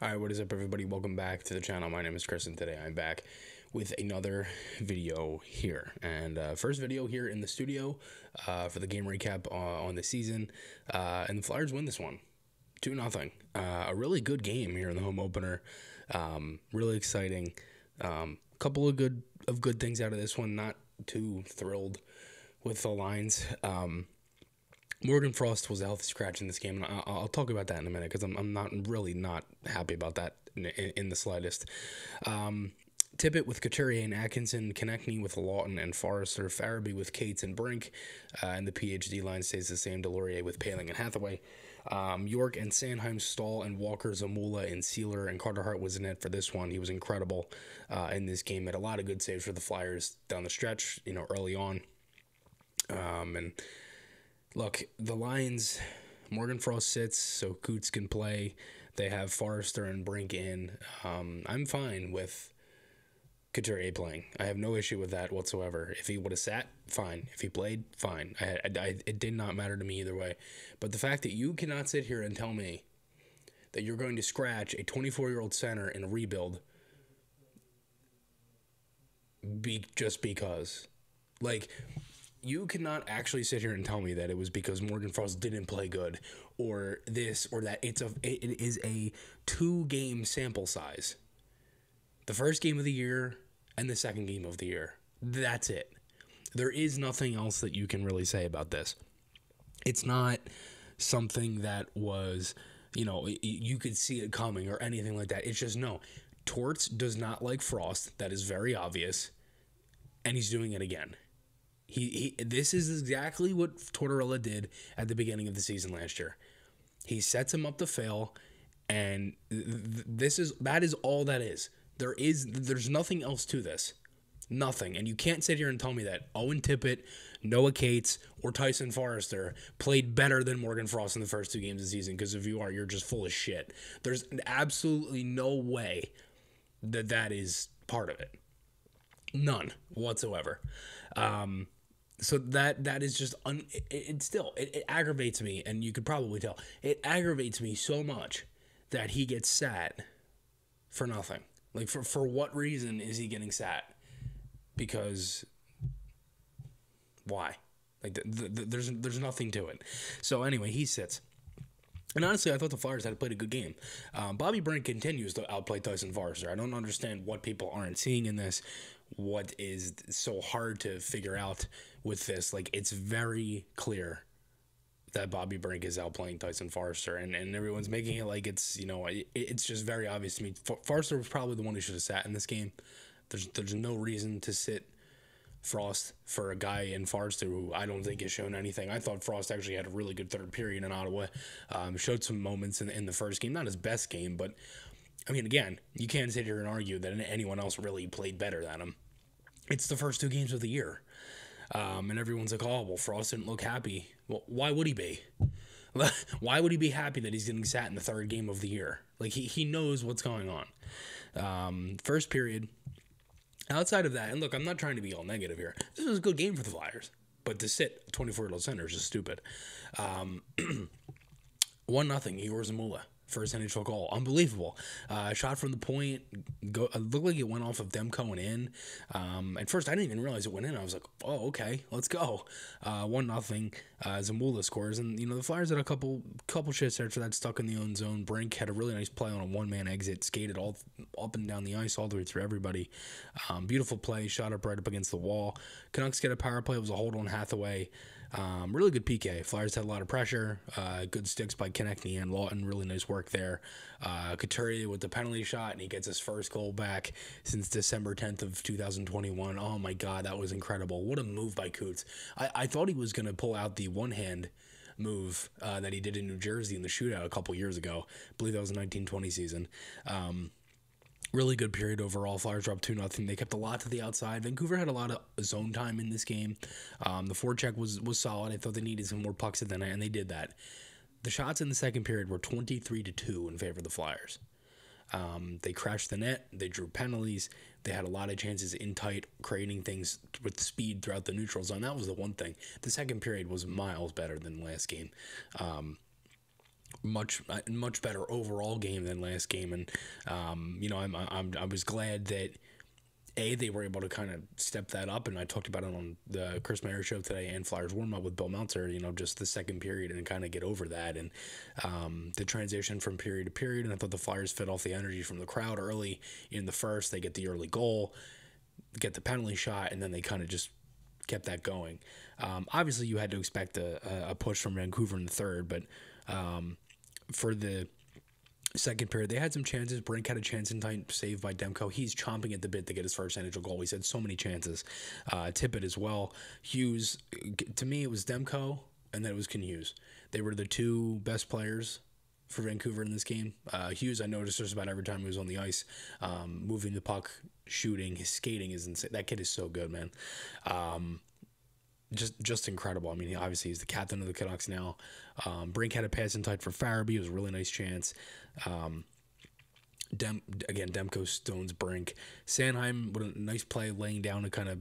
Alright, what is up everybody? Welcome back to the channel. My name is Chris and today I'm back with another video here. And first video here in the studio for the game recap on the season. And the Flyers win this one, 2-0. A really good game here in the home opener. Really exciting. Couple of good things out of this one. Not too thrilled with the lines. Morgan Frost was a healthy scratch in this game, and I'll talk about that in a minute because I'm not happy about that in the slightest. Tippett with Couturier and Atkinson, Konechny with Lawton and Forrester, Farabee with Cates and Brink, and the PhD line stays the same, Delorier with Paling and Hathaway. York and Sanheim, Stahl and Walker, Zamula and Sealer, and Carter Hart was in it for this one. He was incredible in this game. Had a lot of good saves for the Flyers down the stretch, early on. And look, the lines, Morgan Frost sits so Coots can play. They have Forrester and Brink in. I'm fine with Couturier playing. I have no issue with that whatsoever. If he would have sat, fine. If he played, fine. It did not matter to me either way. But the fact that you cannot sit here and tell me that you're going to scratch a 24-year-old center in a rebuild just because. Like, you cannot actually sit here and tell me that it was because Morgan Frost didn't play good or this or that. It is a 2-game sample size. The first game of the year and the second game of the year. That's it. There is nothing else that you can really say about this. It's not something that was, you could see it coming or anything like that. It's just no. Torts does not like Frost. That is very obvious. And he's doing it again. This is exactly what Tortorella did at the beginning of the season last year. He sets him up to fail, and that is all that is. There's nothing else to this. Nothing. And you can't sit here and tell me that Owen Tippett, Noah Cates, or Tyson Forrester played better than Morgan Frost in the first 2 games of the season, because if you are, you're just full of shit. There's absolutely no way that is part of it. None whatsoever. So that is just it aggravates me, and you could probably tell it aggravates me so much that he gets sat for nothing. Like, for what reason is he getting sat? Because why? Like, there's nothing to it. So anyway, he sits. And honestly, I thought the Flyers had played a good game. Bobby Brink continues to outplay Tyson Forrester. I don't understand what people aren't seeing in this. What is so hard to figure out with this? Like, it's very clear that Bobby Brink is outplaying Tyson Forrester, and everyone's making it like it's, it's just very obvious to me. Forrester was probably the one who should have sat in this game. There's no reason to sit Frost for a guy in Forrester who I don't think has shown anything. I thought Frost actually had a really good third period in Ottawa. Showed some moments in the first game. Not his best game, but, I mean, again, you can't sit here and argue that anyone else really played better than him. It's the first 2 games of the year. And everyone's like, oh, well, Frost didn't look happy. Well, why would he be? Why would he be happy that he's getting sat in the 3rd game of the year? Like, he knows what's going on. First period, outside of that, and look, I'm not trying to be all negative here. This was a good game for the Flyers. But to sit 24-year-old center is just stupid. 1-0, Igor Zamula. First NHL goal. Unbelievable. Shot from the point. It looked like it went off of Demko and in. At first, I didn't even realize it went in. I was like, oh, okay, let's go. 1-0. Zamula scores. And, the Flyers had a couple shits after that, stuck in the own zone. Brink had a really nice play on a one-man exit. Skated all up and down the ice all the way through everybody. Beautiful play. Shot up right up against the wall. Canucks get a power play. It was a hold on Hathaway. Really good PK. Flyers had a lot of pressure. Good sticks by Konechny and Lawton. Really nice work there. Couturier with the penalty shot, and he gets his first goal back since December 10th of 2021. Oh my God, that was incredible. What a move by Coots. I thought he was going to pull out the one-hand move that he did in New Jersey in the shootout a couple years ago. I believe that was the 1920 season. Really good period overall. Flyers dropped 2-0. They kept a lot to the outside. Vancouver had a lot of zone time in this game. The forecheck was solid. I thought they needed some more pucks at the net, and they did that. The shots in the second period were 23-2 in favor of the Flyers. They crashed the net. They drew penalties. They had a lot of chances in tight, creating things with speed throughout the neutral zone. That was the one thing. The second period was miles better than the last game. much better overall game than last game, and I was glad that they were able to kind of step that up, and I talked about it on the Chris Maher show today and Flyers warm up with Bill Meltzer. Just the second period and kind of get over that, and the transition from period to period. And I thought the Flyers fed off the energy from the crowd early in the first. They get the early goal, get the penalty shot, and then they kind of just kept that going. Obviously, you had to expect a push from Vancouver in the third, but for the second period, they had some chances. Brink had a chance in time saved by Demko. He's chomping at the bit to get his first NHL goal. He's had so many chances. Tippett as well. Hughes, to me, it was Demko, and then it was Hughes. They were the two best players for Vancouver in this game. Hughes, I noticed just about every time he was on the ice, moving the puck, shooting, his skating is insane. That kid is so good, man. Just incredible. I mean, obviously he's the captain of the Canucks now. Brink had a pass in tight for Farabee. It was a really nice chance. Demko stones Brink. Sanheim with a nice play, laying down to kind of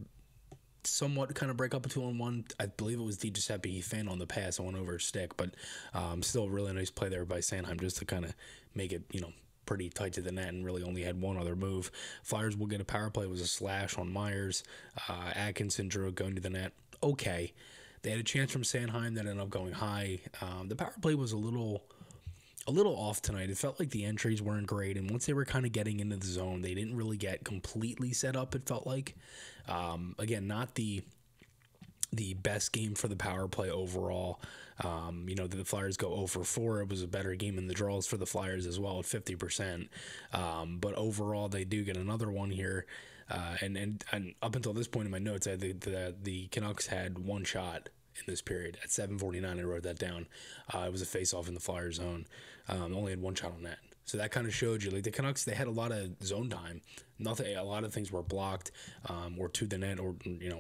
break up a 2-on-1. I believe it was Di Giuseppe. He fanned on the pass and went over his stick, but still a really nice play there by Sanheim just to kind of make it, pretty tight to the net, and really only had one other move. Flyers will get a power play. It was a slash on Myers. Atkinson drew it going to the net. Okay. They had a chance from Sanheim that ended up going high. The power play was a little off tonight. It felt like the entries weren't great, and once they were kind of getting into the zone, they didn't really get completely set up, it felt like. Again, not the best game for the power play overall. The Flyers go 0 for 4. It was a better game in the draws for the Flyers as well at 50%. But overall, they do get another one here. And up until this point in my notes, I think the Canucks had one shot in this period at 7:49. I wrote that down. It was a face-off in the Flyers zone. Only had one shot on net. So that kind of showed you, like, the Canucks, they had a lot of zone time. A lot of things were blocked or to the net or,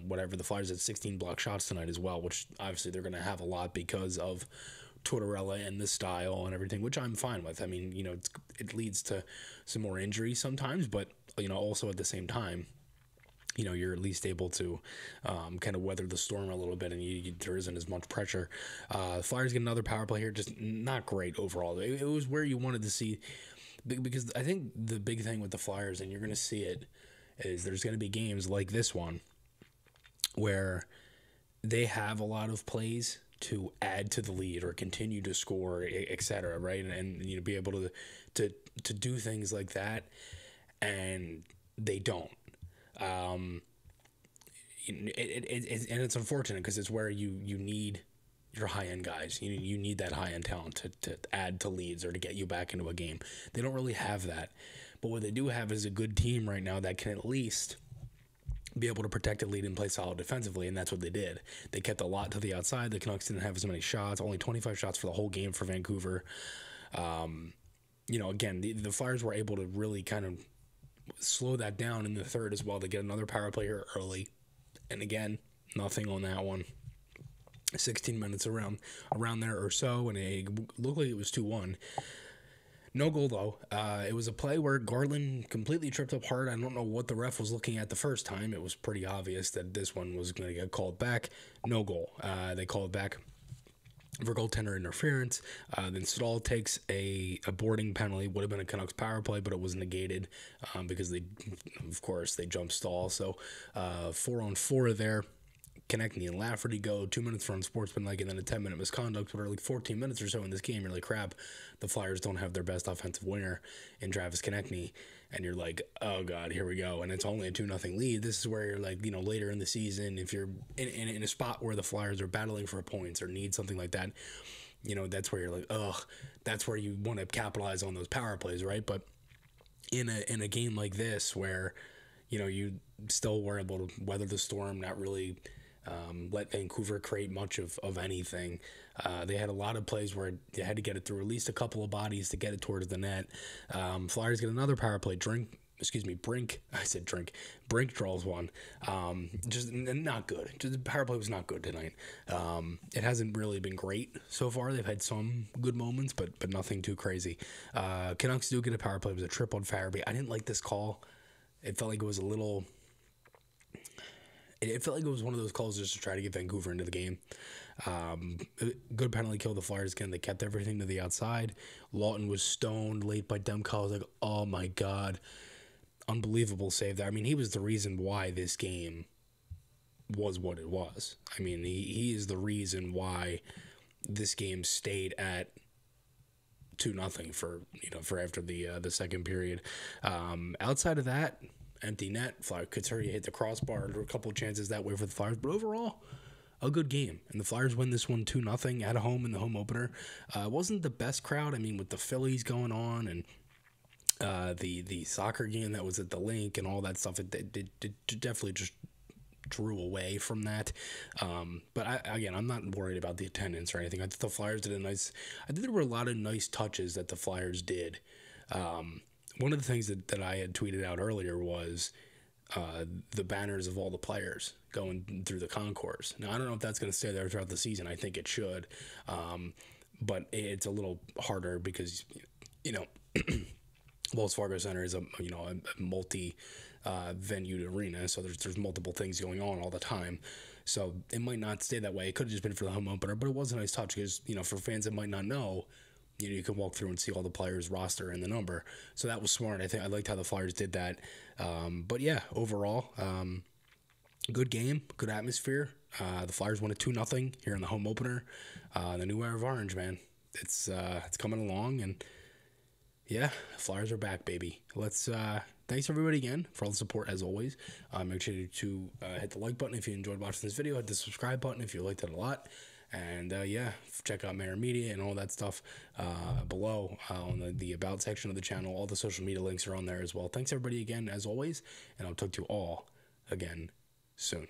whatever. The Flyers had 16 blocked shots tonight as well, which obviously they're going to have a lot because of Tortorella and the style and everything, which I'm fine with. I mean, it leads to some more injuries sometimes, but, also at the same time, you're at least able to kind of weather the storm a little bit, and there isn't as much pressure. Flyers get another power play here, just not great overall. It was where you wanted to see, because I think the big thing with the Flyers, and you're going to see it, is there's going to be games like this one where they have a lot of plays to add to the lead or continue to score, etc. Right, and be able to do things like that, and they don't. And it's unfortunate because it's where you need your high-end guys. You need that high-end talent to add to leads or to get you back into a game. They don't really have that. But what they do have is a good team right now that can at least be able to protect a lead and play solid defensively, and that's what they did. They kept a lot to the outside. The Canucks didn't have as many shots, only 25 shots for the whole game for Vancouver. Again, the Flyers were able to really kind of slow that down in the third as well. They get another power play here early, and again, nothing on that one. 16 minutes around there or so, and it looked like it was 2-1. No goal, though. It was a play where Garland completely tripped up hard. I don't know what the ref was looking at the first time. It was pretty obvious that this one was going to get called back. No goal. They called back for goaltender interference. Then Stahl takes a boarding penalty. Would have been a Canucks power play, but it was negated because they jumped Stahl. So 4-on-4 there. Konechny and Lafferty go 2 minutes for unsportsmanlike, and then a 10-minute misconduct. But like 14 minutes or so in this game, you're like, crap, the Flyers don't have their best offensive winger in Travis Konechny, and you're like, oh god, here we go. And it's only a 2-0 lead. This is where you're like, later in the season, if you're in a spot where the Flyers are battling for points or need something like that, that's where you're like, ugh, that's where you want to capitalize on those power plays, right? But in a game like this where you still were able to weather the storm, not really let Vancouver create much of anything. They had a lot of plays where they had to get it through at least a couple of bodies to get it towards the net. Flyers get another power play. Brink draws one. Just not good. Just the power play was not good tonight. It hasn't really been great so far. They've had some good moments, but nothing too crazy. Canucks do get a power play. It was a trip on Farabee. I didn't like this call. It felt like it was a little... it felt like it was one of those calls just to try to get Vancouver into the game. Good penalty kill. The Flyers again. They kept everything to the outside. Lawton was stoned late by Demko. I was like, oh my god, unbelievable save there. I mean, he was the reason why this game was what it was. I mean, he is the reason why this game stayed at 2-0 for after the second period. Outside of that, empty net. Flyer Couturier hit the crossbar. There were a couple of chances that way for the Flyers, but overall, a good game. And the Flyers win this one 2-0 at home in the home opener. It wasn't the best crowd. I mean, with the Phillies going on and the soccer game that was at the link and all that stuff, it definitely just drew away from that. But I'm not worried about the attendance or anything. I think the Flyers did I think there were a lot of nice touches that the Flyers did. One of the things that I had tweeted out earlier was the banners of all the players going through the concourse. Now, I don't know if that's going to stay there throughout the season. I think it should. But it's a little harder because, Wells Fargo Center is a multi venue arena, so there's multiple things going on all the time. So it might not stay that way. It could have just been for the home opener, but it was a nice touch because, for fans that might not know, you can walk through and see all the players' roster and the number. So that was smart. I liked how the Flyers did that. But yeah, overall, good game, good atmosphere. The Flyers won it 2-0 here in the home opener. The new era of orange, man. It's coming along, and yeah, Flyers are back, baby. Thanks everybody again for all the support as always. Make sure to hit the like button if you enjoyed watching this video. Hit the subscribe button if you liked it a lot. And check out Maher Media and all that stuff below on the about section of the channel. All the social media links are on there as well. Thanks everybody again as always, and I'll talk to you all again soon.